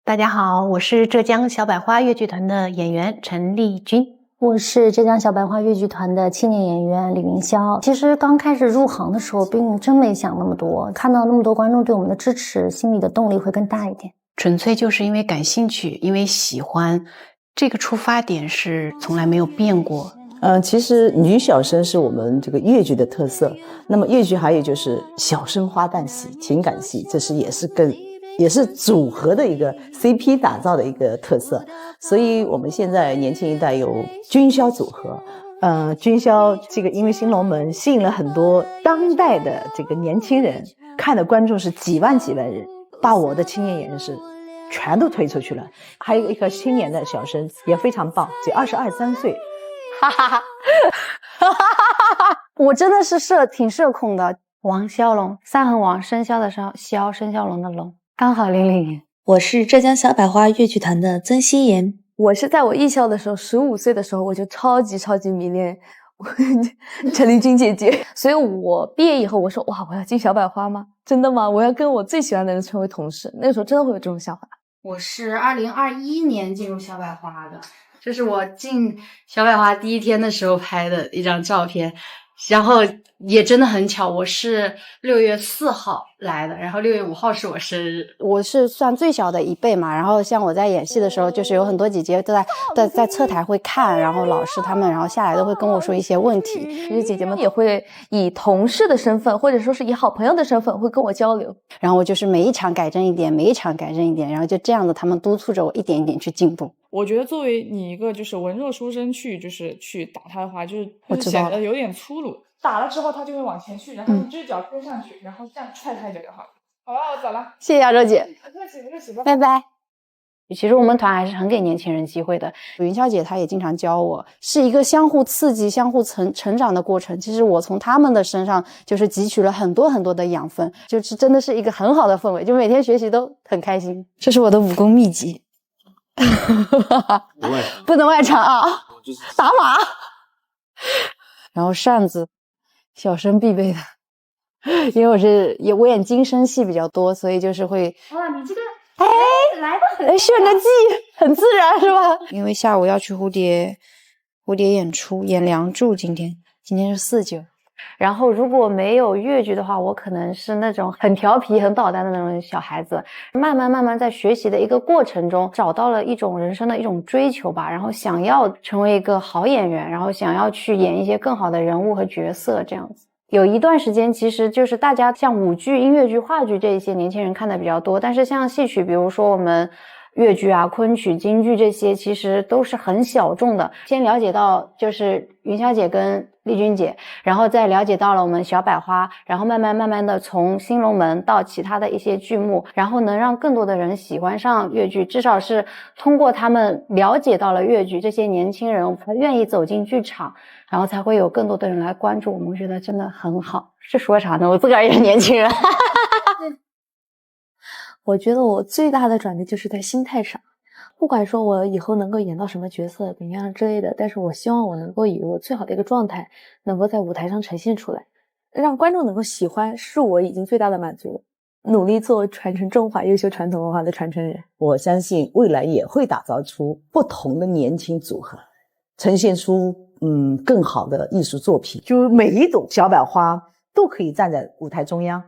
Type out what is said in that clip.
大家好，我是浙江小百花越剧团的演员陈丽君。我是浙江小百花越剧团的青年演员李云霄。其实刚开始入行的时候，并真没想那么多，看到那么多观众对我们的支持，心里的动力会更大一点。纯粹就是因为感兴趣，因为喜欢，这个出发点是从来没有变过。其实女小生是我们这个越剧的特色。那么越剧还有就是小生花旦戏、情感戏，这是也是组合的一个 CP 打造的一个特色。所以我们现在年轻一代有军销组合。军销这个因为新龙门吸引了很多当代的这个年轻人，看的观众是几万人，把我的青年演员是全都推出去了。还有一个青年的小生也非常棒，只22、23岁。哈哈哈，我真的是挺社恐的。王骁龙，三横王，生肖的肖，生肖龙的龙，刚好00年。我是浙江小百花越剧团的曾希妍。我是在我艺校的时候，15岁的时候，我就超级迷恋陈丽君姐姐，所以我毕业以后，我说哇，我要进小百花吗？真的吗？我要跟我最喜欢的人成为同事。那个时候真的会有这种想法。我是2021年进入小百花的，这是我进小百花第一天的时候拍的一张照片，然后也真的很巧，我是6月4号来的，然后6月5号是我生日。我是算最小的一辈嘛，然后像我在演戏的时候，就是有很多姐姐都在侧台会看，然后老师他们然后下来都会跟我说一些问题，其实姐姐们也会以同事的身份，或者说是以好朋友的身份会跟我交流，然后我就是每一场改正一点，每一场改正一点，然后就这样子他们督促着我一点一点去进步。我觉得作为你一个就是文弱书生去打他的话，就是显得有点粗鲁。打了之后他就会往前去，然后一只脚跟上去，然后这样踹他一脚就好了。好了，我走了。谢谢亚洲姐，不客气，拜拜。其实我们团还是很给年轻人机会的。云霄姐她也经常教我，是一个相互刺激、相互成长的过程。其实我从他们的身上就是汲取了很多的养分，就是真的是一个很好的氛围，就每天学习都很开心。这是我的武功秘籍。不能外传啊，打码。然后扇子，小生必备的，因为我演金声戏比较多，所以就是会哇，你这个来吧，炫个技，很自然是吧？因为下午要去蝴蝶演出，演梁祝，今天是49。然后如果没有越剧的话，我可能是那种很调皮很捣蛋的那种小孩子，慢慢在学习的一个过程中找到了一种人生的一种追求吧，然后想要成为一个好演员，然后想要去演一些更好的人物和角色，这样子。有一段时间其实就是大家像舞剧、音乐剧、话剧这一些年轻人看的比较多，但是像戏曲，比如说我们越剧啊、昆曲、京剧这些其实都是很小众的。先了解到就是云霄姐跟丽君姐，然后再了解到了我们小百花，然后慢慢的从新龙门到其他的一些剧目，然后能让更多的人喜欢上越剧，至少是通过他们了解到了越剧，这些年轻人才愿意走进剧场，然后才会有更多的人来关注我们，我觉得真的很好。是说啥呢？我自个儿也是年轻人。我觉得我最大的转变就是在心态上，不管说我以后能够演到什么角色怎样之类的，但是我希望我能够以我最好的一个状态能够在舞台上呈现出来，让观众能够喜欢，是我已经最大的满足了。努力做传承中华优秀传统文化的传承人。我相信未来也会打造出不同的年轻组合，呈现出更好的艺术作品，就每一朵小百花都可以站在舞台中央。